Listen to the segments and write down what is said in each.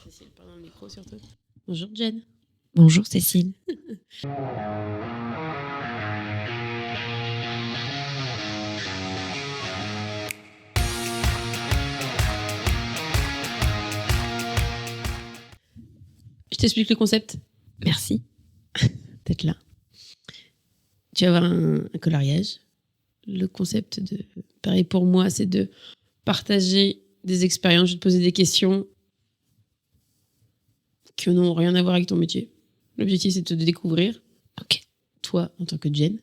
Cécile, parle dans le micro surtout. Bonjour Jen. Bonjour Cécile. Je t'explique le concept. Merci. D'être là. Tu vas avoir un coloriage. Le concept de, pareil pour moi, c'est de partager des expériences, de te poser des questions qui n'ont rien à voir avec ton métier. L'objectif, c'est de te découvrir. Ok. Toi, en tant que Jen.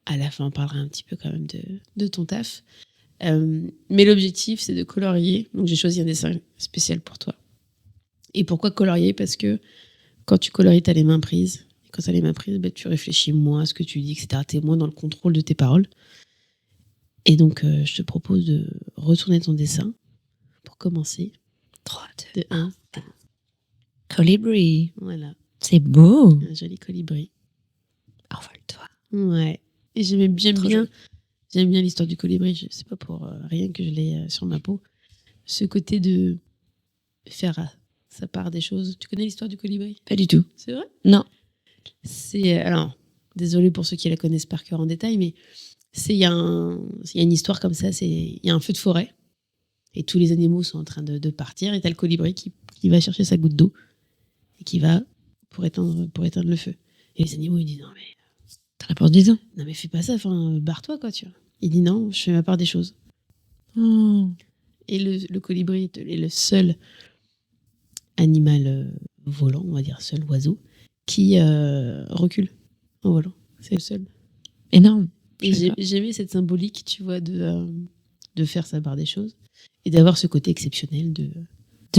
À la fin, on parlera un petit peu quand même de ton taf. Mais l'objectif, c'est de colorier. Donc, j'ai choisi un dessin spécial pour toi. Et pourquoi colorier ? Parce que quand tu colories, tu as les mains prises. Et quand tu as les mains prises, tu réfléchis moins à ce que tu dis, etc. Tu es moins dans le contrôle de tes paroles. Et donc, je te propose de retourner ton dessin pour commencer. 3, De 1. Colibri. Voilà. C'est beau. Un joli colibri. Envole-toi. Ouais. Et j'aime bien joli. J'aime bien l'histoire du colibri. Je sais pas pour rien que je l'ai sur ma peau. Ce côté de faire sa part des choses. Tu connais l'histoire du colibri ? Pas du tout. C'est vrai ? Non. C'est alors désolé pour ceux qui la connaissent par cœur en détail, mais il y a une histoire comme ça. Il y a un feu de forêt et tous les animaux sont en train de partir et t'as le colibri qui va chercher sa goutte d'eau et qui va pour éteindre le feu. Et les animaux ils disent non mais fais pas ça, barre-toi quoi, tu vois. Il dit non, je fais ma part des choses. Oh. Et le colibri est le seul animal volant, on va dire seul oiseau, qui recule en volant. C'est le seul. Énorme. Et j'aimais cette symbolique, tu vois, de faire sa part des choses et d'avoir ce côté exceptionnel de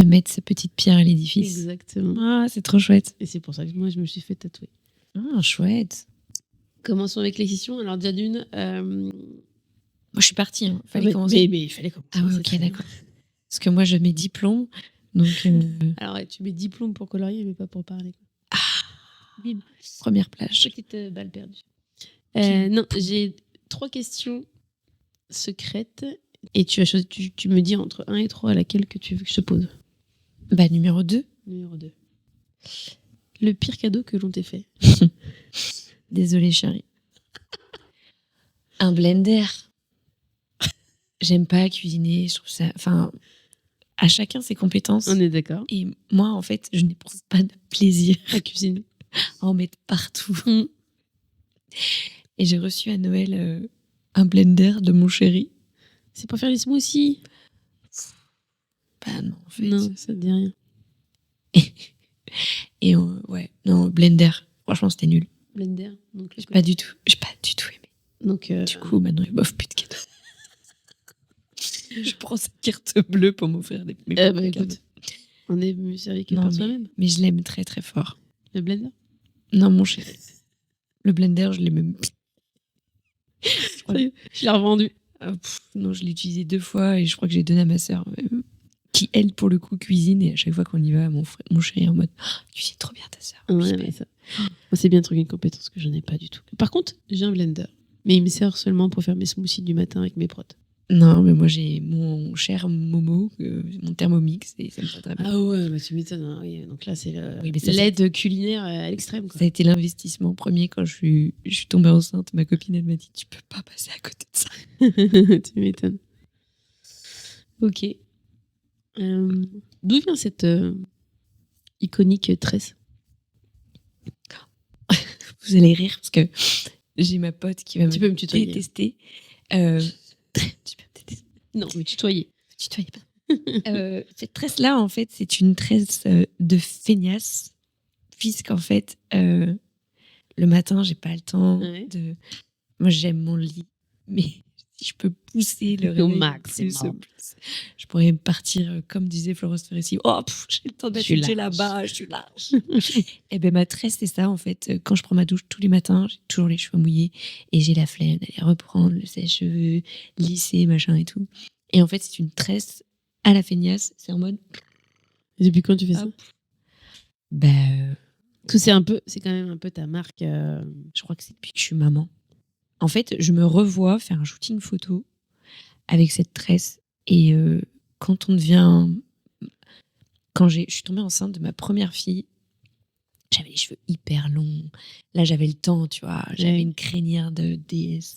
mettre sa petite pierre à l'édifice. Exactement. Ah, c'est trop chouette. Et c'est pour ça que moi, je me suis fait tatouer. Ah, chouette. Commençons avec les questions. Alors, déjà d'une... Moi, je suis partie. Hein. Fallait commencer. Mais il fallait commencer. Ah ouais, ok, d'accord. Parce que moi, je mets diplôme. Donc, Alors, ouais, tu mets diplôme pour colorier, mais pas pour parler. Quoi. Ah, bim. Première plage. Petite balle perdue. Non, j'ai 3 questions secrètes. Et tu me dis entre 1 et 3 laquelle que tu veux que je te pose. Bah, numéro 2. Numéro 2. Le pire cadeau que l'on t'ait fait. Désolée, chérie. Un blender. J'aime pas cuisiner. Je trouve ça... Enfin, à chacun ses compétences. On est d'accord. Et moi, en fait, je n'éprouve pas de plaisir à cuisiner. À en mettre partout. Et j'ai reçu à Noël un blender de mon chéri. C'est pour faire les smoothies. Bah non, en fait. Non, ça te dit rien. Et ouais, non, blender. Franchement, c'était nul. Blender. Donc, j'ai pas du tout aimé. Donc, du coup, maintenant, il m'offre plus de cadeaux. Je prends cette carte bleue pour m'offrir mes cadeaux. Écoute, on est mieux servi que par soi-même. Mais je l'aime très très fort. Le blender ? Non, mon chéri. Le blender, je l'ai même... Je l'ai revendu. Non, je l'ai utilisé 2 fois et je crois que j'ai donné à ma sœur, qui, elle, pour le coup, cuisine. Et à chaque fois qu'on y va, mon chéri est en mode « Tu sais trop bien ta sœur. » Ouais, ça. Moi, c'est bien de trouver une compétence que je n'ai pas du tout. Par contre, j'ai un blender. Mais il me sert seulement pour faire mes smoothies du matin avec mes protes. Non, mais moi, j'ai mon cher Momo, mon Thermomix, et ça me va très bien. Ah ouais, bah tu m'étonnes. Hein. Oui, donc là, c'est l'aide culinaire à l'extrême. Quoi. Ça a été l'investissement premier quand je suis tombée enceinte. Ma copine, elle m'a dit « Tu peux pas passer à côté de ça. » Tu m'étonnes. Ok. D'où vient cette iconique tresse ? Vous allez rire parce que j'ai ma pote qui va me détester. Tu peux me détester. Non, mais tutoyer. Tutoyer pas. Cette tresse-là, en fait, c'est une tresse de feignasse, puisqu'en fait, le matin, j'ai pas le temps de... Moi, j'aime mon lit, mais si je peux pousser le réveil au maximum, je pourrais partir, comme disait Florence Ferretti. Oh, j'ai le temps d'être là-bas, je suis lâche. Et ben ma tresse, c'est ça, en fait. Quand je prends ma douche tous les matins, j'ai toujours les cheveux mouillés et j'ai la flemme d'aller reprendre le sèche-cheveux, lisser, machin et tout. Et en fait, c'est une tresse à la feignasse. C'est en mode... Et depuis quand tu fais ça ? Parce que c'est quand même un peu ta marque. Je crois que c'est depuis que je suis maman. En fait, je me revois faire un shooting photo avec cette tresse. Et quand on devient quand je suis tombée enceinte de ma première fille, j'avais les cheveux hyper longs. Là, j'avais le temps, tu vois. J'avais une crinière de déesse.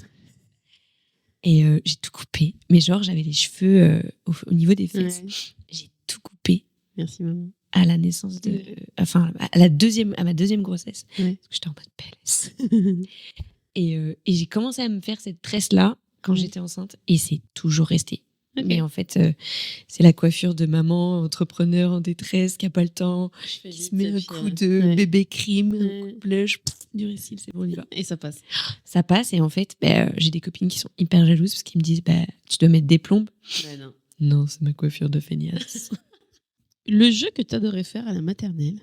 Et j'ai tout coupé. Mais genre, j'avais les cheveux au niveau des fesses. Ouais. J'ai tout coupé. Merci, maman. À la naissance de... Enfin, à ma deuxième grossesse. Ouais. Parce que j'étais en mode PLS. et j'ai commencé à me faire cette tresse-là quand j'étais enceinte. Et c'est toujours resté. Okay. Mais en fait, c'est la coiffure de maman, entrepreneur en détresse, qui n'a pas le temps, qui se met un coup de bébé crime, un coup de blush, du récil, c'est bon, on y va. Et ça passe. Ça passe, et en fait, j'ai des copines qui sont hyper jalouses parce qu'ils me disent tu dois mettre des plombes. Non. Non, c'est ma coiffure de feignasse. Le jeu que tu adorais faire à la maternelle,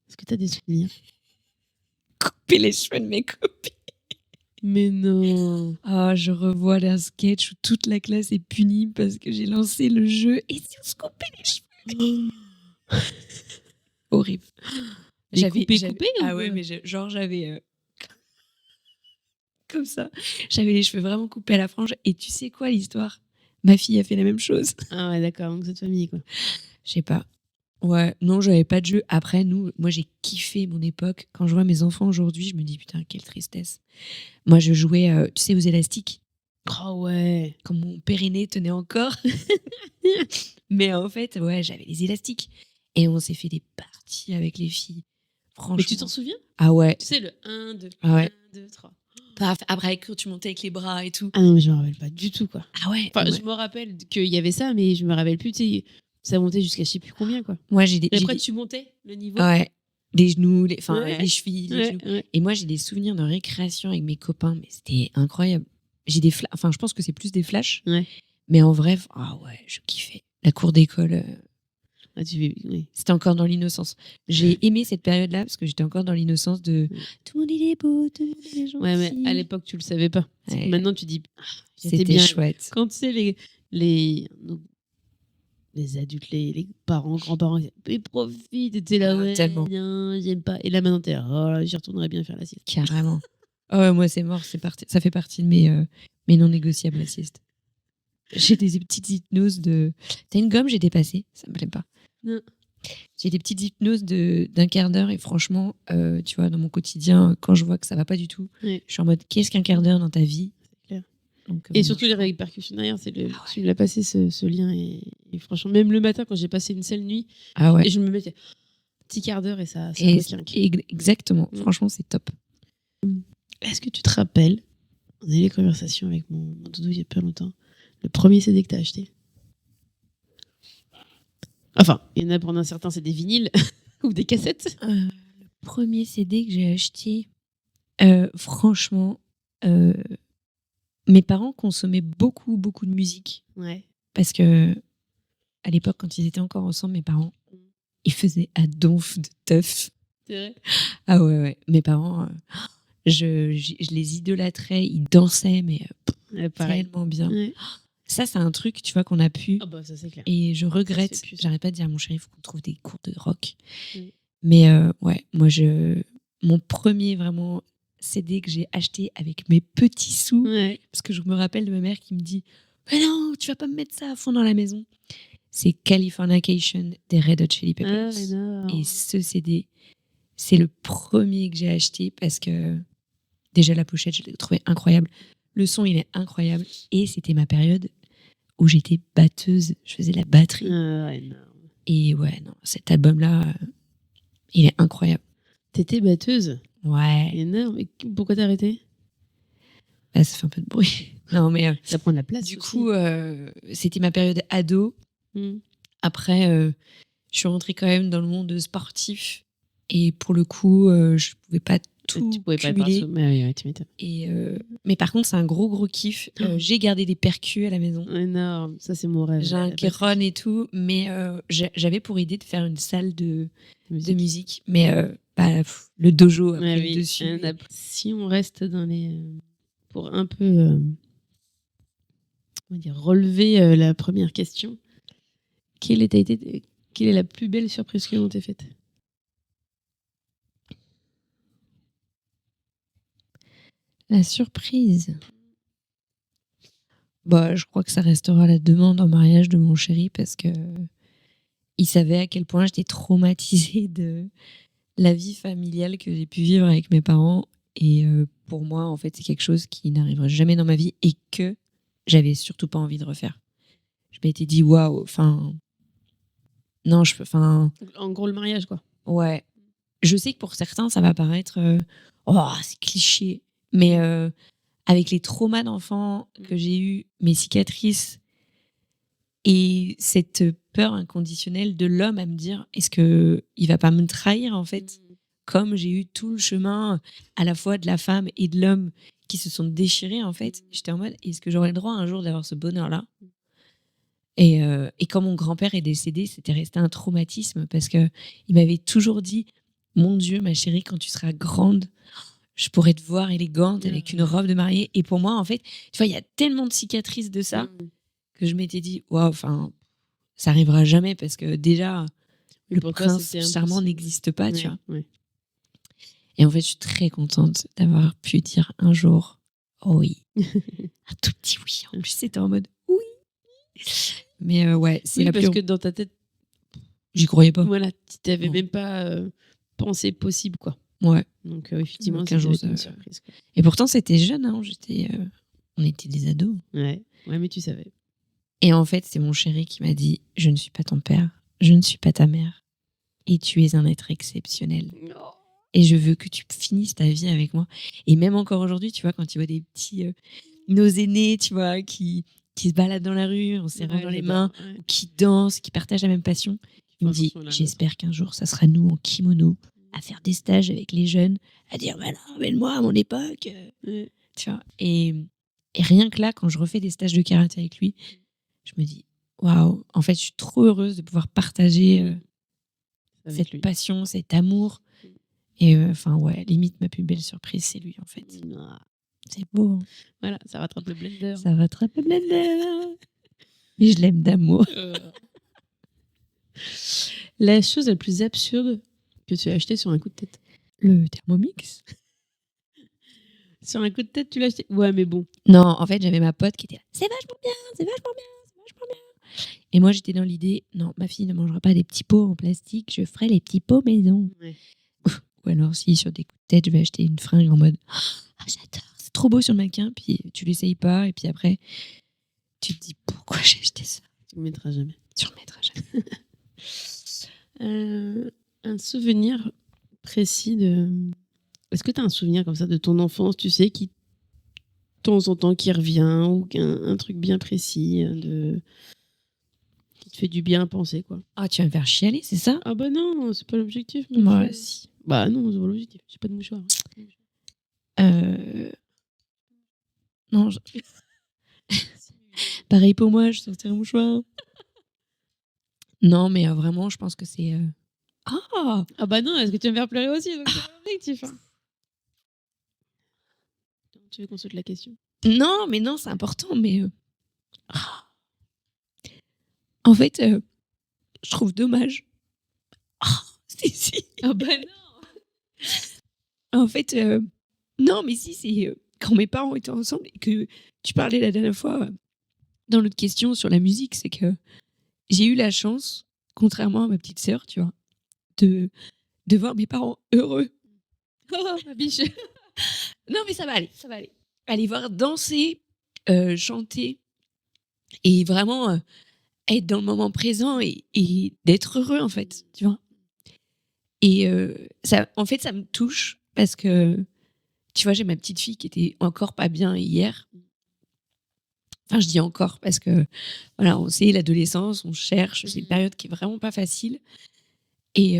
est-ce que tu as des souvenirs? Couper les cheveux de mes copines. Mais non. Ah, je revois un sketch où toute la classe est punie parce que j'ai lancé le jeu et si on se coupait les cheveux. Horrible. J'avais coupé. Ah ouais, mais j'avais comme ça. J'avais les cheveux vraiment coupés à la frange. Et tu sais quoi, l'histoire? Ma fille a fait la même chose. Ah ouais, d'accord. Donc cette famille, quoi. Je sais pas. Ouais, non, j'avais pas de jeu. Après, moi, j'ai kiffé mon époque. Quand je vois mes enfants aujourd'hui, je me dis, putain, quelle tristesse. Moi, je jouais, tu sais, aux élastiques. Oh ouais. Quand mon périnée tenait encore. Mais en fait, ouais, j'avais les élastiques. Et on s'est fait des parties avec les filles. Franchement. Mais tu t'en souviens? Ah ouais. Tu sais, le 1, 2, ah ouais. 1, 2, 3. Après, quand tu montais avec les bras et tout. Ah non, mais je me rappelle pas du tout, quoi. Ah ouais. Enfin, je me rappelle qu'il y avait ça, mais je me rappelle plus, tu sais. Ça montait jusqu'à je sais plus combien, quoi. Moi, après, tu montais le niveau. Ouais. Les genoux, les chevilles, les genoux. Ouais. Et moi, j'ai des souvenirs de récréation avec mes copains, mais c'était incroyable. J'ai des enfin, je pense que c'est plus des flashs. Ouais. Mais en vrai, ouais, je kiffais. La cour d'école. Oui. C'était encore dans l'innocence. J'ai aimé cette période-là parce que j'étais encore dans l'innocence de tout le monde il est beau, tout le monde il est gentil. Ouais, mais à l'époque, tu le savais pas. Ouais. Maintenant, tu dis, c'était bien chouette. Quand tu sais, les adultes, les parents, grands-parents, ils profitent, t'es là, ouais, tellement. Non, j'aime pas. Et là, maintenant, t'es là, oh, j'y retournerais bien faire la sieste. Carrément. Oh, moi, c'est mort, c'est parti. Ça fait partie de mes non négociables, la sieste. J'ai des petites hypnoses de. T'as une gomme, j'ai dépassé, ça me plaît pas. Non. J'ai des petites hypnoses d'un quart d'heure et franchement, tu vois, dans mon quotidien, quand je vois que ça va pas du tout, je suis en mode qu'est-ce qu'un quart d'heure dans ta vie? Donc, et surtout les répercussions derrière, c'est tu me l'as passé ce lien et franchement, même le matin quand j'ai passé une seule nuit, et je me mettais petit quart d'heure et ça exactement, franchement c'est top. Est-ce que tu te rappelles, on a eu les conversations avec mon doudou il y a pas longtemps, le premier CD que t'as acheté? Enfin, il y en a pour un certain, c'est des vinyles ou des cassettes. Le premier CD que j'ai acheté, franchement, mes parents consommaient beaucoup de musique. Ouais. Parce que à l'époque, quand ils étaient encore ensemble, mes parents, ils faisaient à donf de teuf. C'est vrai? Ah ouais. Mes parents, je les idolâtrais, ils dansaient, mais tellement bien. Ouais. Ça, c'est un truc, tu vois, qu'on a pu. Ah bah ça c'est clair. Et je regrette. J'arrête pas de dire à mon chéri, il faut qu'on trouve des cours de rock. Oui. Mais ouais, moi, mon premier vraiment CD que j'ai acheté avec mes petits sous, parce que je me rappelle de ma mère qui me dit mais non, tu vas pas me mettre ça à fond dans la maison. C'est Californication des Red Hot Chili Peppers. Et ce CD, c'est le premier que j'ai acheté parce que déjà la pochette, je l'ai trouvé incroyable. Le son, il est incroyable. Et c'était ma période où j'étais batteuse. Je faisais la batterie. Et ouais, non, cet album-là, il est incroyable. T'étais batteuse? Ouais. Énorme. Et pourquoi t'as arrêté? Ça fait un peu de bruit. Non, mais ça prend de la place. Du aussi. coup, c'était ma période ado. Après, je suis rentrée quand même dans le monde sportif. Et pour le coup, je pouvais pas tout cumuler. Tu m'étonnes. Mais par contre, c'est un gros kiff. J'ai gardé des percus à la maison. Énorme. Ça, c'est mon rêve. J'ai un Kéron et tout. Mais j'avais pour idée de faire une salle de musique. Mais le dojo après dessus. Si on reste dans les... pour un peu relever la première question, quelle est la plus belle surprise que l'on t'ait faite? La surprise, je crois que ça restera la demande en mariage de mon chéri parce que il savait à quel point j'étais traumatisée de la vie familiale que j'ai pu vivre avec mes parents. Et pour moi, en fait, c'est quelque chose qui n'arrivera jamais dans ma vie et que j'avais surtout pas envie de refaire. Je m'étais dit, waouh, enfin, non, En gros, le mariage, quoi. ouais. Je sais que pour certains, ça va paraître, oh, c'est cliché. Mais avec les traumas d'enfant que j'ai eus, mes cicatrices et cette peur inconditionnelle de l'homme à me dire, est-ce qu'il va pas me trahir, en fait, comme j'ai eu tout le chemin à la fois de la femme et de l'homme qui se sont déchirés, en fait. J'étais en mode, est-ce que j'aurai le droit un jour d'avoir ce bonheur-là? Et quand mon grand-père est décédé, c'était resté un traumatisme parce que il m'avait toujours dit, mon Dieu, ma chérie, quand tu seras grande, je pourrais te voir élégante avec une robe de mariée. Et pour moi, en fait, tu vois, il y a tellement de cicatrices de ça que je m'étais dit, waouh, enfin, ça arrivera jamais parce que déjà, le prince charmant n'existe pas, tu vois. Ouais. Et en fait, je suis très contente d'avoir pu dire un jour, oh oui, un tout petit oui. En plus, c'était en mode oui. Mais ouais, c'est oui, la parce plus... que dans ta tête, j'y croyais pas. Voilà, tu t'avais même pas pensé possible, quoi. Ouais. Donc effectivement, c'est une surprise, quoi. Et pourtant, c'était jeune, hein. On était des ados. Ouais, mais tu savais. Et en fait, c'est mon chéri qui m'a dit, je ne suis pas ton père, je ne suis pas ta mère, et tu es un être exceptionnel. Oh. Et je veux que tu finisses ta vie avec moi. Et même encore aujourd'hui, tu vois, quand tu vois des petits, nos aînés, tu vois, qui se baladent dans la rue en serrant dans les mains, ou qui dansent, qui partagent la même passion, il me dit, j'espère qu'un jour, ça sera nous en kimono, à faire des stages avec les jeunes, à dire, voilà, ramène-moi à mon époque. Tu vois. Et rien que là, quand je refais des stages de karaté avec lui, je me dis, waouh, en fait, je suis trop heureuse de pouvoir partager cette passion, cet amour. Et enfin, ouais, limite, ma plus belle surprise, c'est lui, en fait. C'est beau. Hein. Voilà, ça rattrape le blender. Ça rattrape le blender. Mais je l'aime d'amour. La chose la plus absurde que tu as achetée sur un coup de tête? Le Thermomix. Sur un coup de tête, tu l'as acheté? Ouais, mais bon. Non, en fait, j'avais ma pote qui était là. C'est vachement bien, c'est vachement bien, c'est vachement bien. Et moi, j'étais dans l'idée, non, ma fille ne mangera pas des petits pots en plastique, je ferai les petits pots maison. Ouais. Ou alors, si sur des coups de tête, je vais acheter une fringue en mode, ah, j'adore, c'est trop beau sur le mannequin, puis tu l'essayes pas, et puis après, tu te dis, pourquoi j'ai acheté ça? Tu le mettras jamais. Tu le mettras jamais. Un souvenir précis de... Est-ce que tu as un souvenir comme ça de ton enfance, tu sais, qui, de temps en temps, qui revient, ou un truc bien précis, qui te fait du bien à penser, quoi? Ah, tu vas me faire chialer, c'est ça? Ah bah non, c'est pas l'objectif. Ouais, si. Bah non, c'est pas l'objectif. J'ai pas de mouchoir. Non, pareil pour moi, je sortirai un mouchoir. Non, mais vraiment, je pense que c'est... Ah bah non, est-ce que tu vas me faire pleurer aussi? Donc c'est pas l'objectif. Hein. Tu veux qu'on saute la question? Non, mais non, c'est important, mais... En fait, je trouve dommage. Si. Ah bah non. En fait, non, mais si, c'est quand mes parents étaient ensemble et que tu parlais la dernière fois dans notre question sur la musique, c'est que j'ai eu la chance, contrairement à ma petite sœur, tu vois, de voir mes parents heureux. Oh, ma biche. Non, mais ça va aller, ça va aller. Aller voir danser, chanter et vraiment être dans le moment présent et d'être heureux, en fait, tu vois. Et ça, en fait, ça me touche parce que, tu vois, j'ai ma petite fille qui était encore pas bien hier. Enfin, je dis encore parce que, voilà, on sait, l'adolescence, on cherche, c'est une période qui est vraiment pas facile. Et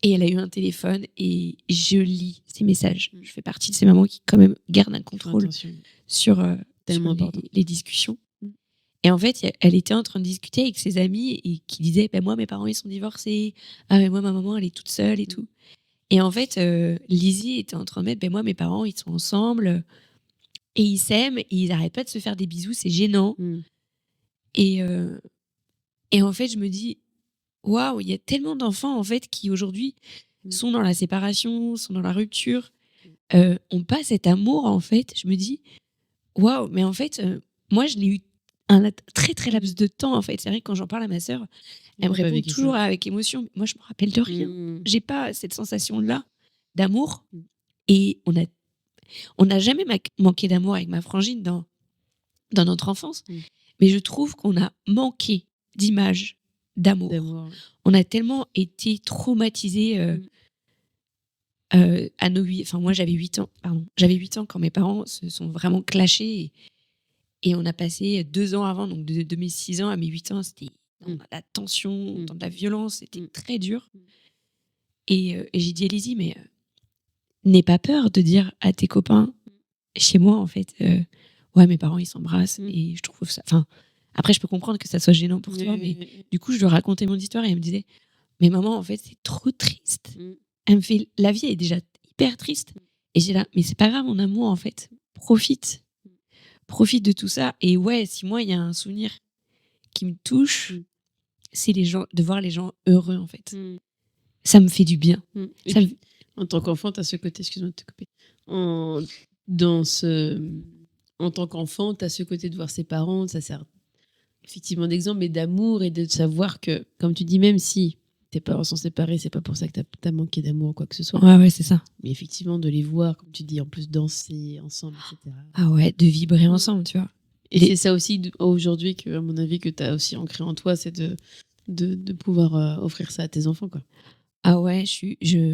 elle a eu un téléphone et je lis ses messages. Je fais partie de ces mamans qui, quand même, gardent un contrôle sur les discussions. Et en fait, elle était en train de discuter avec ses amis et qui disait, moi, mes parents, ils sont divorcés. Ah, mais moi, ma maman, elle est toute seule et tout. Et en fait, Lizzie était en train de mettre, moi, mes parents, ils sont ensemble et ils s'aiment et ils n'arrêtent pas de se faire des bisous, c'est gênant. Et en fait, je me dis, waouh, il y a tellement d'enfants, en fait, qui aujourd'hui sont dans la séparation, sont dans la rupture, ont pas cet amour, en fait. Je me dis, waouh, mais en fait, moi, je l'ai eu un très très laps de temps, en fait. C'est vrai que quand j'en parle à ma sœur, Elle me Pas répond vécu toujours ça. avec émotion. Moi, je me rappelle de rien. Mmh. J'ai pas cette sensation-là d'amour. Mm. Et on n'a jamais manqué d'amour avec ma frangine dans notre enfance. Mm. Mais je trouve qu'on a manqué d'image d'amour. D'amour. On a tellement été traumatisés à nos 8... Enfin, moi, j'avais 8 ans. Pardon. J'avais 8 ans quand mes parents se sont vraiment clashés. Et on a passé 2 ans avant, donc de mes 6 ans à mes 8 ans, c'était dans la tension, dans de la violence. C'était très dur. Et j'ai dit à Lizzie, mais n'aie pas peur de dire à tes copains, chez moi, en fait, ouais, mes parents, ils s'embrassent. Et je trouve ça... Enfin, après, je peux comprendre que ça soit gênant pour toi, mais du coup, je lui racontais mon histoire et elle me disait, mais maman, en fait, c'est trop triste. Elle me fait, la vie est déjà hyper triste. Et j'ai là, mais c'est pas grave, mon amour, en fait. Profite de tout ça. Et ouais, si moi, il y a un souvenir qui me touche, c'est de voir les gens heureux, en fait. Ça me fait du bien. Et puis, en tant qu'enfant, tu as ce côté, excuse-moi de te couper, en tant qu'enfant, tu as ce côté de voir ses parents, ça sert effectivement d'exemple, mais d'amour et de savoir que, comme tu dis, même si tes parents sont séparés, c'est pas pour ça que tu as manqué d'amour ou quoi que ce soit. Ouais, c'est ça. Mais effectivement, de les voir, comme tu dis, en plus danser ensemble, etc. Ah ouais, de vibrer ensemble, tu vois. Et c'est ça aussi, aujourd'hui, que, à mon avis, que tu as aussi ancré en toi, c'est de pouvoir offrir ça à tes enfants, quoi. Ah ouais,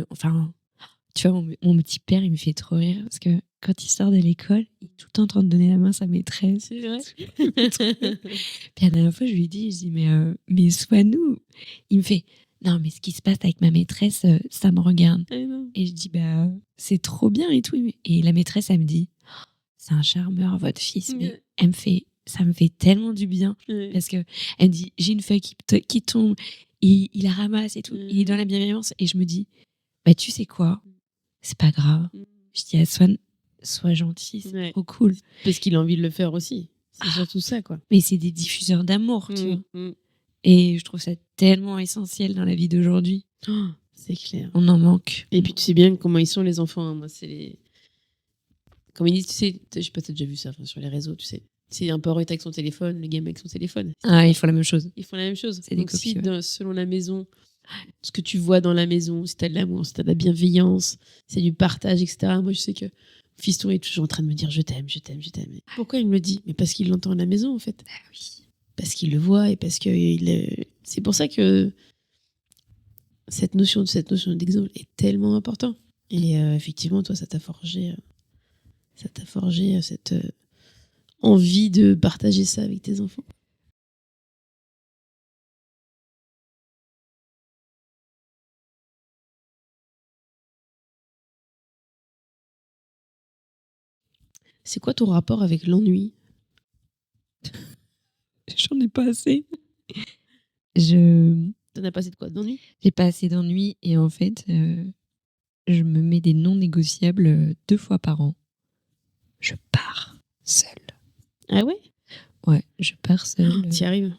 enfin, tu vois, mon petit père, il me fait trop rire parce que quand il sort de l'école, il est tout le temps en train de donner la main à sa maîtresse. C'est vrai. Puis la dernière fois, je lui dis, mais sois-nous. Il me fait, non, mais ce qui se passe avec ma maîtresse, ça me regarde. Et je dis, bah, c'est trop bien et tout. Et la maîtresse, elle me dit, c'est un charmeur, votre fils. Mais elle me fait, ça me fait tellement du bien. Parce que elle me dit, j'ai une feuille qui tombe, il la ramasse et tout. Il est dans la bienveillance. Et je me dis, bah, tu sais quoi, c'est pas grave. Je dis à Swan, sois gentil, c'est trop cool. Parce qu'il a envie de le faire aussi. C'est surtout ça, quoi. Mais c'est des diffuseurs d'amour, tu vois. Et je trouve ça tellement essentiel dans la vie d'aujourd'hui. Oh, c'est clair. On en manque. Et puis tu sais bien comment ils sont, les enfants. Hein. Moi, c'est les... Comme ils disent, tu sais, je sais pas si tu as déjà vu ça sur les réseaux, tu sais. C'est un parent est avec son téléphone, le gamin avec son téléphone. Ah, ils font la même chose. Ils font la même chose. C'est donc des copies, si, selon la maison, ce que tu vois dans la maison, si t'as de l'amour, si t'as de la bienveillance, c'est du partage, etc. Moi, je sais que fiston est toujours en train de me dire je t'aime, je t'aime, je t'aime. Pourquoi il me le dit? Mais parce qu'il l'entend à la maison, en fait. Bah oui. Parce qu'il le voit et parce que c'est pour ça que cette notion d'exemple est tellement importante. Et effectivement, toi, ça t'a forgé cette envie de partager ça avec tes enfants. C'est quoi ton rapport avec l'ennui? J'en ai pas assez. T'en as pas assez de quoi? D'ennui? J'ai pas assez d'ennui et en fait, je me mets des non négociables 2 fois par an. Je pars seule. Ah ouais? Ouais, je pars seule. T'y arrives?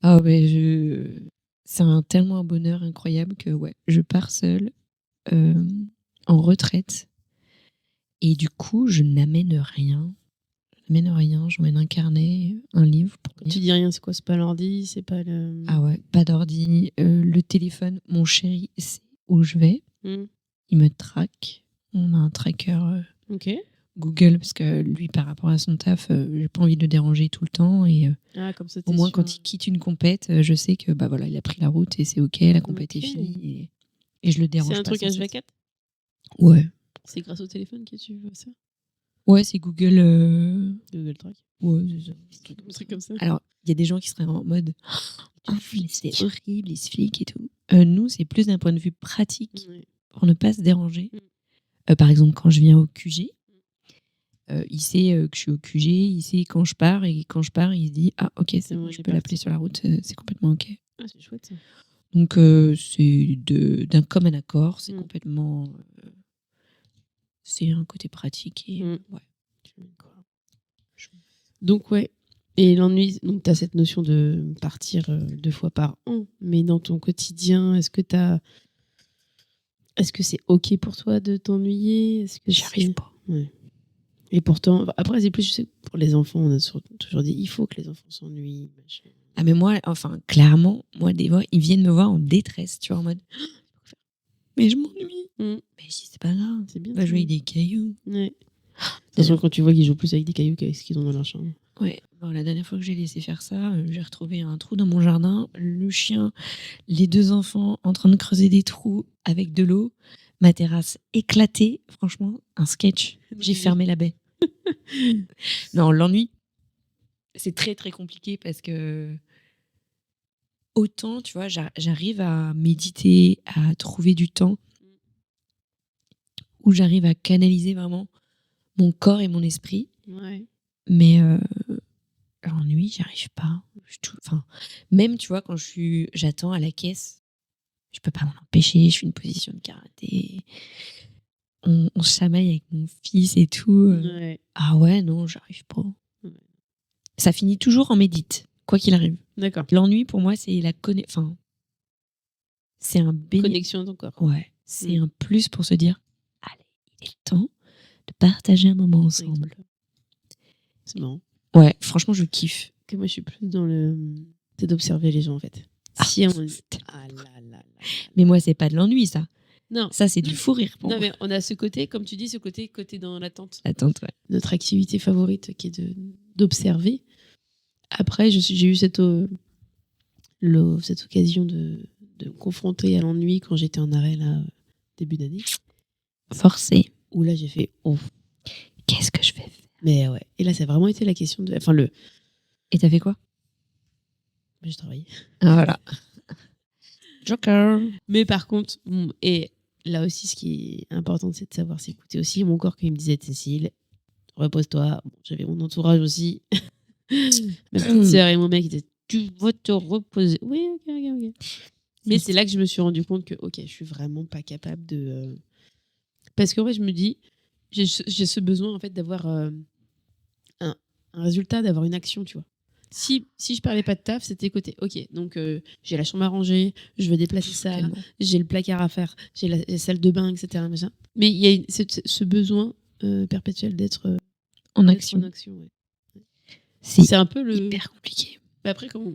Ah ouais, c'est tellement un bonheur incroyable que ouais, je pars seule en retraite. Et du coup, je n'amène rien. J'emmène un carnet, un livre. Quand tu dis rien, c'est quoi? C'est pas l'ordi? C'est pas le... Ah ouais, pas d'ordi. Le téléphone, mon chéri sait où je vais. Il me traque. On a un tracker Google parce que lui, par rapport à son taf, j'ai pas envie de le déranger tout le temps. Et comme ça, au moins, quand il quitte une compète, je sais que bah voilà, il a pris la route et c'est ok, la compète est finie. Et je le dérange pas. C'est un truc H24? Ouais. C'est grâce au téléphone que tu vois ça? Ouais, c'est Google. Google Track. Ouais, c'est ça. Un truc comme ça. Alors, il y a des gens qui seraient en mode c'est horrible, ils se fliquent et tout. Nous, c'est plus d'un point de vue pratique pour ne pas se déranger. Par exemple, quand je viens au QG, il sait que je suis au QG, il sait quand je pars, et quand je pars, il se dit ah ok, c'est bon, je peux l'appeler sur la route, c'est complètement ok. Ah, c'est chouette ça. Donc c'est d'un commun accord, c'est complètement c'est un côté pratique et ouais. Donc ouais. Et l'ennui, donc tu as cette notion de partir 2 fois par an, mais dans ton quotidien, est-ce que c'est ok pour toi de t'ennuyer? J'y arrive pas. Ouais. Et pourtant, après c'est plus, je sais, pour les enfants, on a toujours dit il faut que les enfants s'ennuient. Ah, mais moi, enfin, clairement, moi, des fois, ils viennent me voir en détresse, tu vois, en mode mais je m'ennuie. Mais je dis, c'est pas grave, C'est bien. on va jouer avec des cailloux. Ouais. De toute façon, quand tu vois qu'ils jouent plus avec des cailloux qu'avec ce qu'ils ont dans leur chambre. Ouais, bon, la dernière fois que j'ai laissé faire ça, j'ai retrouvé un trou dans mon jardin, le chien, les 2 enfants en train de creuser des trous avec de l'eau, ma terrasse éclatée. Franchement, un sketch. J'ai fermé la baie. Non, l'ennui, c'est très très compliqué parce que autant, tu vois, j'arrive à méditer, à trouver du temps où j'arrive à canaliser vraiment mon corps et mon esprit. Ouais. Mais l'ennui, j'y arrive pas. Enfin, même, tu vois, quand j'attends à la caisse, je peux pas m'en empêcher, je fais une position de karaté. On se chamaille avec mon fils et tout. Ouais. Ah ouais, non, j'arrive pas. Ouais. Ça finit toujours en médite, quoi qu'il arrive. D'accord. L'ennui, pour moi, c'est enfin, c'est un Connexion à ton corps. Ouais, c'est un plus pour se dire, allez, il est temps de partager un moment ensemble. C'est marrant. Ouais, franchement, je kiffe. Que moi, je suis plus dans le... C'est d'observer les gens, en fait. Si on... Ah là là là. Mais moi, c'est pas de l'ennui, ça. Non. Ça, c'est du fou rire pour moi. Non, mais on a ce côté, comme tu dis, ce côté dans l'attente. L'attente, ouais. Notre activité favorite qui est d'observer. Après, j'ai eu cette occasion de me confronter à l'ennui quand j'étais en arrêt, là, début d'année. Forcé. Où là, j'ai fait, oh, qu'est-ce que je vais faire? Mais ouais. Et là, ça a vraiment été la question de... Enfin, Et t'as fait quoi? Je travaillais. Ah, voilà. Joker. Mais par contre, et là aussi, ce qui est important, c'est de savoir s'écouter aussi. Mon corps, quand il me disait, Cécile, repose-toi. Bon, j'avais mon entourage aussi. Ma petite sœur et mon mec étaient, tu vas te reposer. Oui, ok. Mais c'est là que je me suis rendu compte que, ok, je suis vraiment pas capable de... Parce qu'en fait, je me dis, j'ai ce besoin, en fait, d'avoir un résultat, d'avoir une action, tu vois. Si je parlais pas de taf, c'était côté. Ok, donc j'ai la chambre à ranger, je veux déplacer ça, j'ai le placard à faire, j'ai la salle de bain, etc. Machin. Mais il y a ce besoin perpétuel d'être en action. Ouais. C'est un peu hyper compliqué. Mais après, quand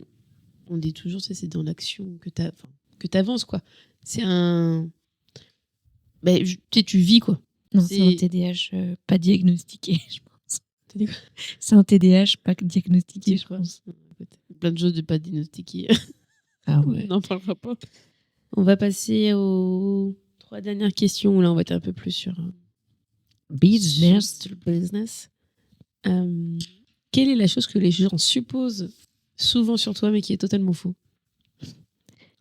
on dit toujours, c'est dans l'action que t'avances, quoi. C'est un... tu vis, quoi. Non, c'est un TDAH pas diagnostiqué, je pense. C'est un TDAH pas diagnostiqué, je pense. Plein de choses de pas diagnostiquer. Ah ouais. On n'en parlera pas. On va passer aux 3 dernières questions. Là, on va être un peu plus sur business. Sur le business. Quelle est la chose que les gens supposent souvent sur toi, mais qui est totalement faux?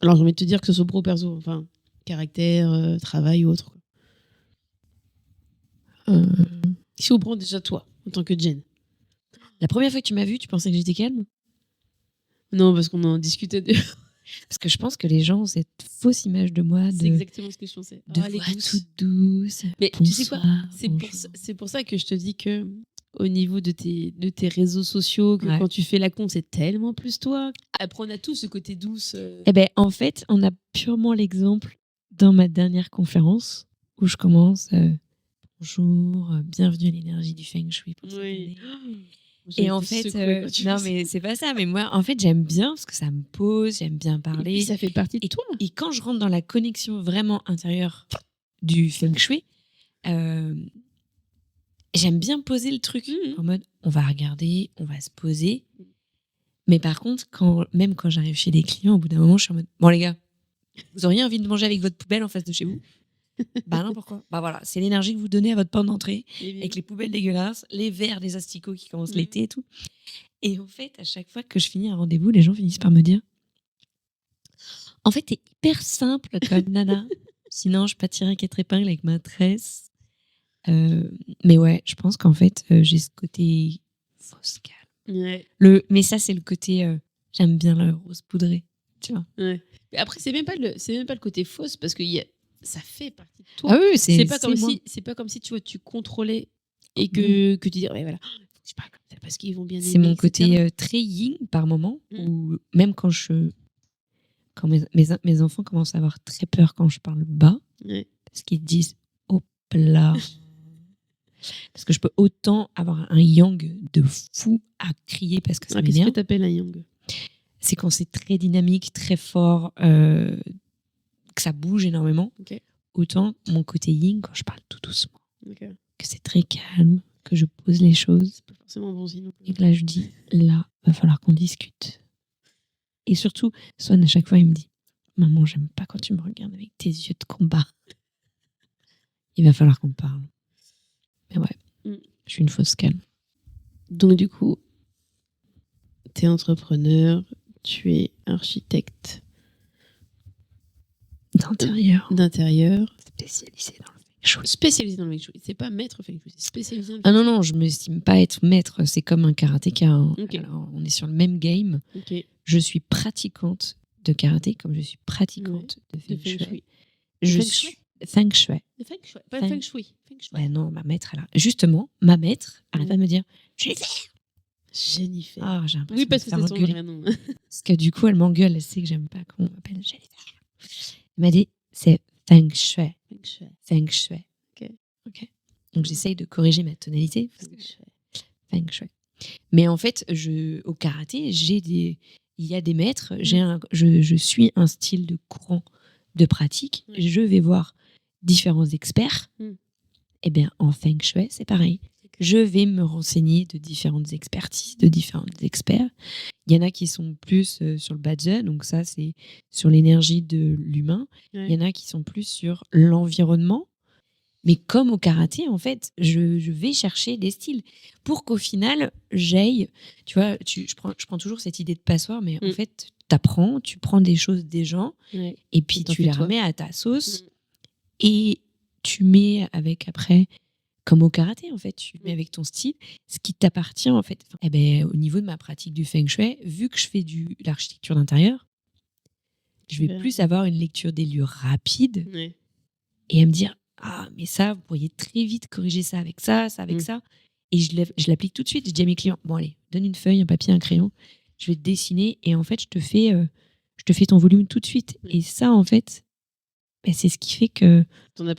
Alors, j'ai envie de te dire que ce soit pro, perso, enfin, caractère, travail ou autre. Si on prend déjà toi, en tant que Jen. La première fois que tu m'as vue, tu pensais que j'étais calme? Non, parce qu'on en discutait. Parce que je pense que les gens ont cette fausse image de moi. C'est exactement ce que je pensais. De voix toute douce. Mais bonsoir, tu sais quoi? C'est pour ça que je te dis que au niveau de tes réseaux sociaux, que quand tu fais la con, c'est tellement plus toi. Après, on a tous ce côté douce. Eh ben, en fait, on a purement l'exemple dans ma dernière conférence où je commence bonjour, bienvenue à l'énergie du Feng Shui pour cette année. Et en fait, non, mais c'est pas ça. Mais moi, en fait, j'aime bien parce que ça me pose, j'aime bien parler. Et puis, ça fait partie de toi. Et quand je rentre dans la connexion vraiment intérieure du Feng Shui, j'aime bien poser le truc en mode on va regarder, on va se poser. Mais par contre, même quand j'arrive chez les clients, au bout d'un moment, je suis en mode bon, les gars, vous auriez envie de manger avec votre poubelle en face de chez vous? Bah non, pourquoi? Bah voilà, c'est l'énergie que vous donnez à votre porte d'entrée, avec les poubelles dégueulasses, les verres, les asticots qui commencent l'été et tout. Et en fait, à chaque fois que je finis un rendez-vous, les gens finissent par me dire en fait, t'es hyper simple comme nana. Sinon, je pâtirais 4 épingles avec ma tresse. Mais ouais, je pense qu'en fait, j'ai ce côté fausse calme. Ouais. Mais ça, c'est le côté j'aime bien le rose poudré, tu vois. Ouais. Mais après, c'est même pas le côté fausse parce que ça fait partie de toi. Ah oui, c'est pas comme si tu vois, tu contrôlais et que tu dis ouais, voilà, je parle comme ça parce qu'ils vont bien aimer. C'est mon côté très yin par moment où même quand mes enfants commencent à avoir très peur quand je parle bas parce qu'ils disent hop là. Parce que je peux autant avoir un yang de fou à crier parce que ça m'énerve. Qu'est-ce que t'appelles un yang? c'est quand c'est très dynamique, très fort, que ça bouge énormément. Ok. Autant mon côté yin, quand je parle tout doucement, Ok. que c'est très calme, que je pose les choses. Pas forcément bon signe. Et que là, je dis, là, va falloir qu'on discute. Et surtout, Swan, à chaque fois, il me dit, maman, j'aime pas quand tu me regardes avec tes yeux de combat. Il va falloir qu'on parle. Mais ouais, je suis une fausse calme. Donc du coup, tu es entrepreneur, tu es architecte d'intérieur, Spécialisé dans le feng shui. spécialisé dans le feng shui. C'est pas maître feng shui, c'est spécialisé dans le Ah feng non, je m'estime pas être maître. C'est comme un karatéka. Hein. Ok. Alors, on est sur le même game. shui. Ok. Je suis pratiquante de karaté comme je suis pratiquante de De feng feng shui. shui. Je Feng suis shui feng shui. De feng shui. Pas Feng- feng shui. Feng shui. Ouais, non, ma maître, justement, ma maître arrête pas de me dire Jennifer. Ah, j'ai l'impression Oui, parce de que me c'est faire son engueuler. vrai nom. Parce que du coup, elle m'engueule. Elle sait que j'aime pas qu'on m'appelle Jennifer. Elle m'a dit c'est feng shui. Feng shui. Feng shui. Ok. Donc j'essaye de corriger ma tonalité. Parce que feng shui. Mais en fait, au karaté, il y a des maîtres. Je suis un style de courant de pratique. Je vais voir différents experts. Eh bien, en feng shui, c'est pareil. Je vais me renseigner de différentes expertises, de différents experts. Il y en a qui sont plus sur le badge, donc ça, c'est sur l'énergie de l'humain. Ouais. Il y en a qui sont plus sur l'environnement. Mais comme au karaté, en fait, je vais chercher des styles pour qu'au final, j'aille... Tu vois, je prends toujours cette idée de passoire, mais en fait, tu prends des choses des gens, et puis tu les remets à ta sauce, et tu mets avec après... Comme au karaté, en fait, tu mets avec ton style ce qui t'appartient, en fait. Eh ben, au niveau de ma pratique du feng shui, vu que je fais de l'architecture d'intérieur, je vais plus avoir une lecture des lieux rapide et à me dire ah, mais ça, vous pourriez très vite corriger ça avec ça, avec ça. Et je l'applique tout de suite. Je dis à mes clients bon, allez, donne une feuille, un papier, un crayon, je vais te dessiner et en fait, je te fais ton volume tout de suite. Et ça, en fait, ben, c'est ce qui fait que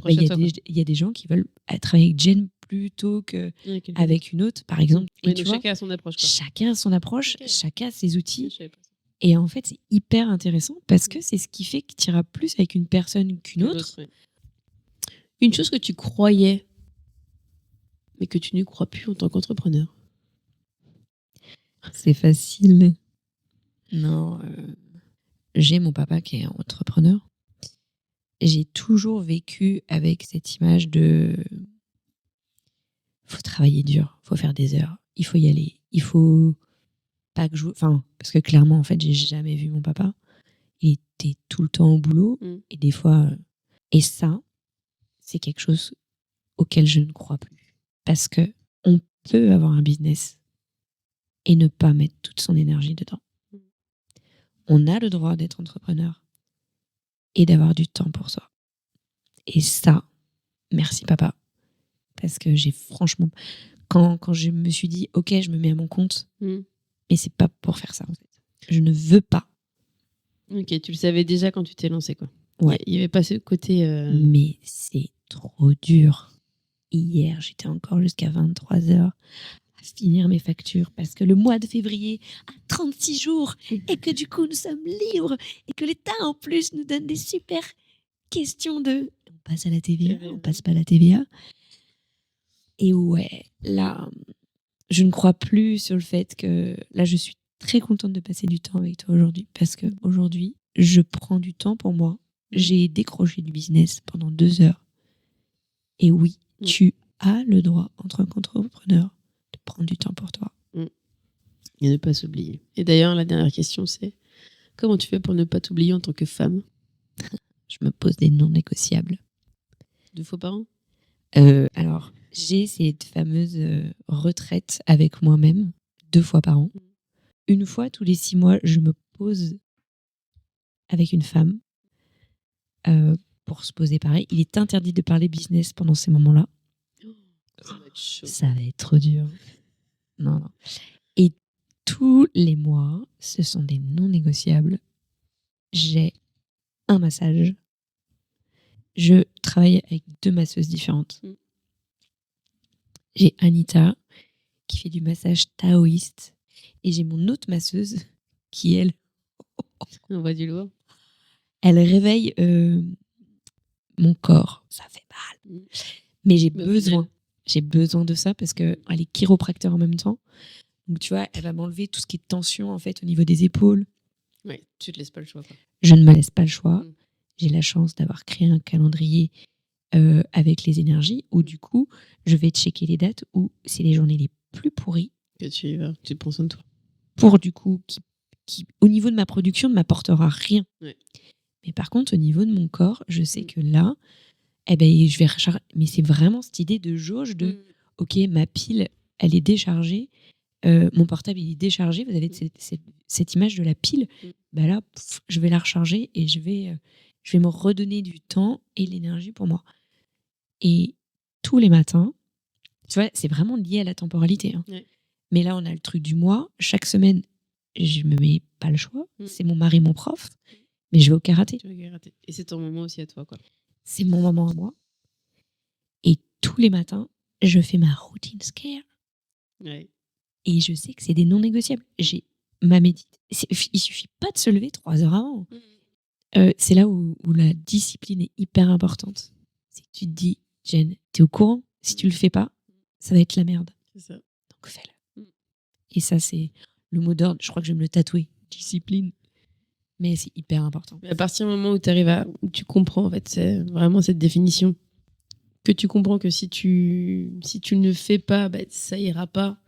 il y a des gens qui veulent travailler avec Jen plutôt qu'avec une autre, par exemple. Oui, et tu donc vois, chacun a son approche. Quoi. Chacun a son approche, chacun a ses outils. Je et en fait, c'est hyper intéressant parce que c'est ce qui fait que tu iras plus avec une personne qu'une autre. Une chose que tu croyais, mais que tu ne crois plus en tant qu'entrepreneur. C'est facile. Non, j'ai mon papa qui est entrepreneur. J'ai toujours vécu avec cette image de faut travailler dur, faut faire des heures, il faut y aller, il faut pas que je... Enfin, parce que clairement, en fait, j'ai jamais vu mon papa. Il était tout le temps au boulot et des fois... Et ça, c'est quelque chose auquel je ne crois plus. Parce que on peut avoir un business et ne pas mettre toute son énergie dedans. On a le droit d'être entrepreneur et d'avoir du temps pour soi. Et ça, merci papa. Parce que j'ai franchement... Quand je me suis dit, ok, je me mets à mon compte, mais c'est pas pour faire ça, en fait. Je ne veux pas. Ok, tu le savais déjà quand tu t'es lancé, quoi. Ouais. Il n'y avait pas ce côté... Mais c'est trop dur. Hier, j'étais encore jusqu'à 23h à finir mes factures parce que le mois de février a 36 jours et que du coup, nous sommes libres et que l'État, en plus, nous donne des super questions de on passe à la TVA, on passe pas à la TVA. Et ouais, là, je ne crois plus sur le fait que... Là, je suis très contente de passer du temps avec toi aujourd'hui parce qu'aujourd'hui, je prends du temps pour moi. J'ai décroché du business pendant 2 heures. Et oui, tu as le droit, en tant qu'entrepreneur, de prendre du temps pour toi. Et ne pas s'oublier. Et d'ailleurs, la dernière question, c'est comment tu fais pour ne pas t'oublier en tant que femme? Je me pose des non négociables. 2 fois par an? Alors, j'ai cette fameuse retraite avec moi-même 2 fois par an. 1 fois tous les 6 mois, je me pose avec une femme pour se poser pareil. Il est interdit de parler business pendant ces moments-là. Ça va être chaud. Ça va être trop dur. Non. Et tous les mois, ce sont des non négociables. J'ai un massage. Je travaille avec 2 masseuses différentes. J'ai Anita qui fait du massage taoïste et j'ai mon autre masseuse qui, elle, On voit du lourd. Elle réveille mon corps. Ça fait mal. Mais j'ai besoin de ça parce qu'elle est chiropracteur en même temps. Donc, tu vois, elle va m'enlever tout ce qui est tension, en fait, au niveau des épaules. Ouais, tu te laisses pas le choix, quoi. Je ne me laisse pas le choix. J'ai la chance d'avoir créé un calendrier avec les énergies où, du coup, je vais checker les dates où c'est les journées les plus pourries. Que tu y vas, tu prends soin de toi. Pour, du coup, qui au niveau de ma production, ne m'apportera rien. Ouais. Mais par contre, au niveau de mon corps, je sais que là, eh ben, je vais recharger. Mais c'est vraiment cette idée de jauge de OK, ma pile, elle est déchargée. Mon portable, il est déchargé. Vous avez cette image de la pile. Bah là, je vais la recharger et je vais me redonner du temps et l'énergie pour moi. Et tous les matins, tu vois, c'est vraiment lié à la temporalité. Hein. Ouais. Mais là, on a le truc du mois. Chaque semaine, je me mets pas le choix. C'est mon mari, mon prof. Mais je vais au karaté. Et c'est ton moment aussi à toi, quoi. C'est mon moment à moi. Et tous les matins, je fais ma routine scare. Ouais. Et je sais que c'est des non négociables. J'ai ma médite. Il suffit pas de se lever 3 heures avant. C'est là où la discipline est hyper importante. C'est que tu te dis, Jen, t'es au courant. Si tu le fais pas, ça va être la merde. C'est ça. Donc fais-le. Et ça, c'est le mot d'ordre. Je crois que je vais me le tatouer. Discipline. Mais c'est hyper important. Mais à partir du moment où tu comprends, en fait, c'est vraiment cette définition. Que tu comprends que si tu ne le fais pas, bah, ça ira pas.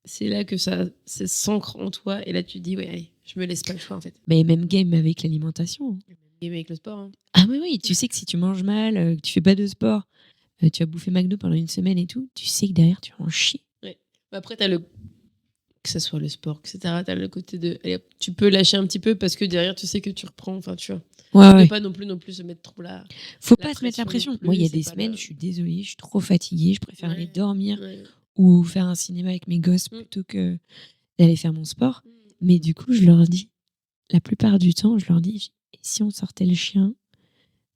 C'est là que ça s'ancre en toi. Et là, tu te dis, ouais, allez, je me laisse pas le choix, en fait. Mais même game avec l'alimentation. Même game avec le sport. Hein. Ah oui, tu sais que si tu manges mal, que tu fais pas de sport, tu vas bouffer McDo pendant une semaine et tout, tu sais que derrière, tu vas en chier. Ouais. Après, que ce soit le sport, etc., t'as le côté de... Allez, tu peux lâcher un petit peu parce que derrière, tu sais que tu reprends. Enfin, tu vois. Ouais. Ne pas non plus se mettre trop là. Faut pas se mettre la pression. Moi, il y a des semaines, je suis désolée, je suis trop fatiguée, je préfère aller dormir ou faire un cinéma avec mes gosses plutôt que d'aller faire mon sport. Mais du coup, je leur dis, la plupart du temps, je leur dis, si on sortait le chien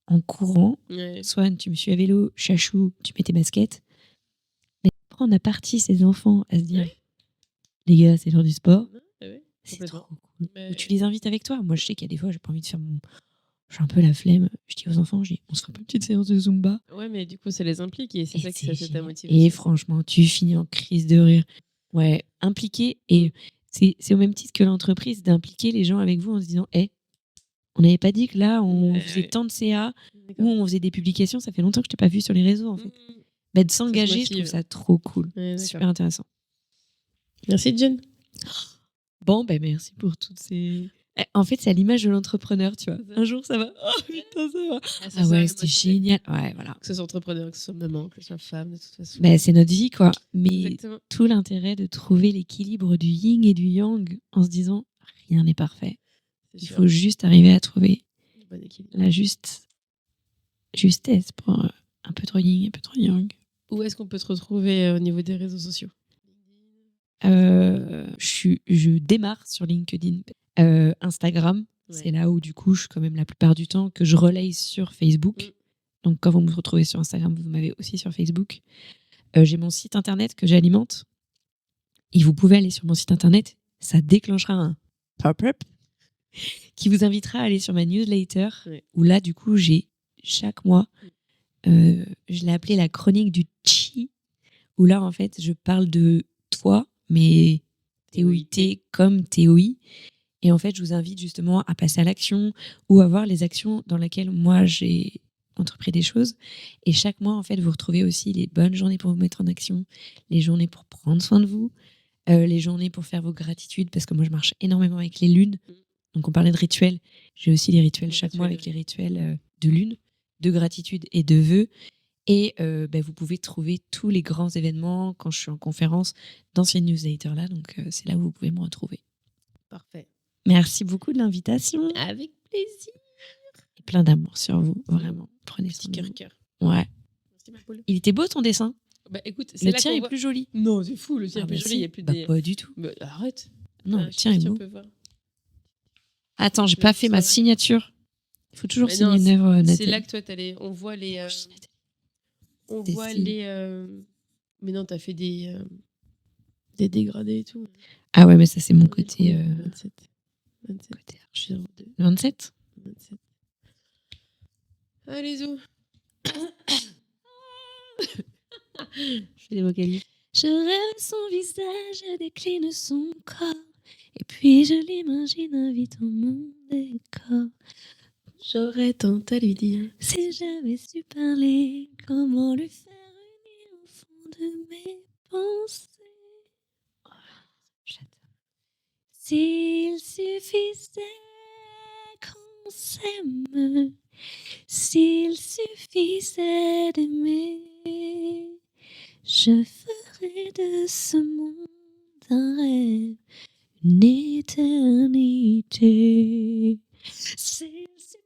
en courant, Swan, tu me suis à vélo, Chachou, tu mets tes baskets. Mais après, on a parti ces enfants à se dire, les gars, c'est l'heure du sport. C'est trop cool. Ou tu les invites avec toi. Moi, je sais qu'il y a des fois, j'ai pas envie de faire j'ai un peu la flemme. Je dis aux enfants, on se fera pas une petite séance de Zumba. Ouais, mais du coup, ça les implique et c'est ça qui t'a motivé. Et franchement, tu finis en crise de rire. Ouais, impliquer. Et c'est au même titre que l'entreprise d'impliquer les gens avec vous en se disant, on n'avait pas dit que là, on faisait tant de CA ou on faisait des publications. Ça fait longtemps que je t'ai pas vu sur les réseaux, en fait. Bah, de s'engager, je trouve ça trop cool. Super intéressant. Merci, Jen. Bon, merci pour toutes ces... En fait, c'est à l'image de l'entrepreneur, tu vois. Un jour, ça va. Oh putain, ça va. Ah ouais, c'était génial. Ouais, voilà. Que ce soit entrepreneur, que ce soit maman, que ce soit femme, de toute façon. C'est notre vie, quoi. Mais tout l'intérêt de trouver l'équilibre du yin et du yang en se disant, rien n'est parfait. Il faut juste arriver à trouver la justesse pour un peu trop yin, un peu trop yang. Où est-ce qu'on peut te retrouver au niveau des réseaux sociaux ? Je démarre sur LinkedIn. Instagram, c'est là où du coup je suis quand même la plupart du temps que je relaye sur Facebook. Donc quand vous me retrouvez sur Instagram, vous m'avez aussi sur Facebook. J'ai mon site internet que j'alimente et vous pouvez aller sur mon site internet, ça déclenchera un pop-up qui vous invitera à aller sur ma newsletter où là du coup j'ai chaque mois je l'ai appelé la chronique du chi où là en fait je parle de toi mais TOIT comme TOI. Et en fait, je vous invite justement à passer à l'action ou à voir les actions dans lesquelles moi, j'ai entrepris des choses. Et chaque mois, en fait, vous retrouvez aussi les bonnes journées pour vous mettre en action, les journées pour prendre soin de vous, les journées pour faire vos gratitudes, parce que moi, je marche énormément avec les lunes. Donc, on parlait de rituels. J'ai aussi les rituels chaque mois avec les rituels de lune, de gratitude et de vœux. Et vous pouvez trouver tous les grands événements quand je suis en conférence dans ces newsletters-là. Donc, c'est là où vous pouvez me retrouver. Parfait. Merci beaucoup de l'invitation. Avec plaisir. Et plein d'amour sur vous, vraiment. Prenez soin de vous. Cœur. Ouais. Merci, ma poule. Il était beau ton dessin. Écoute, le tien est plus joli. Non, c'est fou, le tien est plus joli. Il y a plus des... Pas du tout. Arrête. Non, le tien est beau. Voir. Attends, j'ai pas fait ma signature. Il faut toujours signer une œuvre, Nathalie. C'est là que toi, on voit les... on voit les... Mais non, t'as fait des dégradés et tout. Ah ouais, mais ça, c'est mon côté... 27. Côté Je suis 02. 27. 27. Allez, Zou. Je fais des vocalises. Je rêve son visage, je décline son corps. Et puis je l'imagine habitant mon décor. J'aurais tant à lui dire. Si j'avais su parler, comment lui faire unir au fond de mes pensées. Oh, j'adore. S'il suffisait qu'on s'aime, s'il suffisait d'aimer, je ferais de ce monde un rêve, une éternité. S'il suffisait.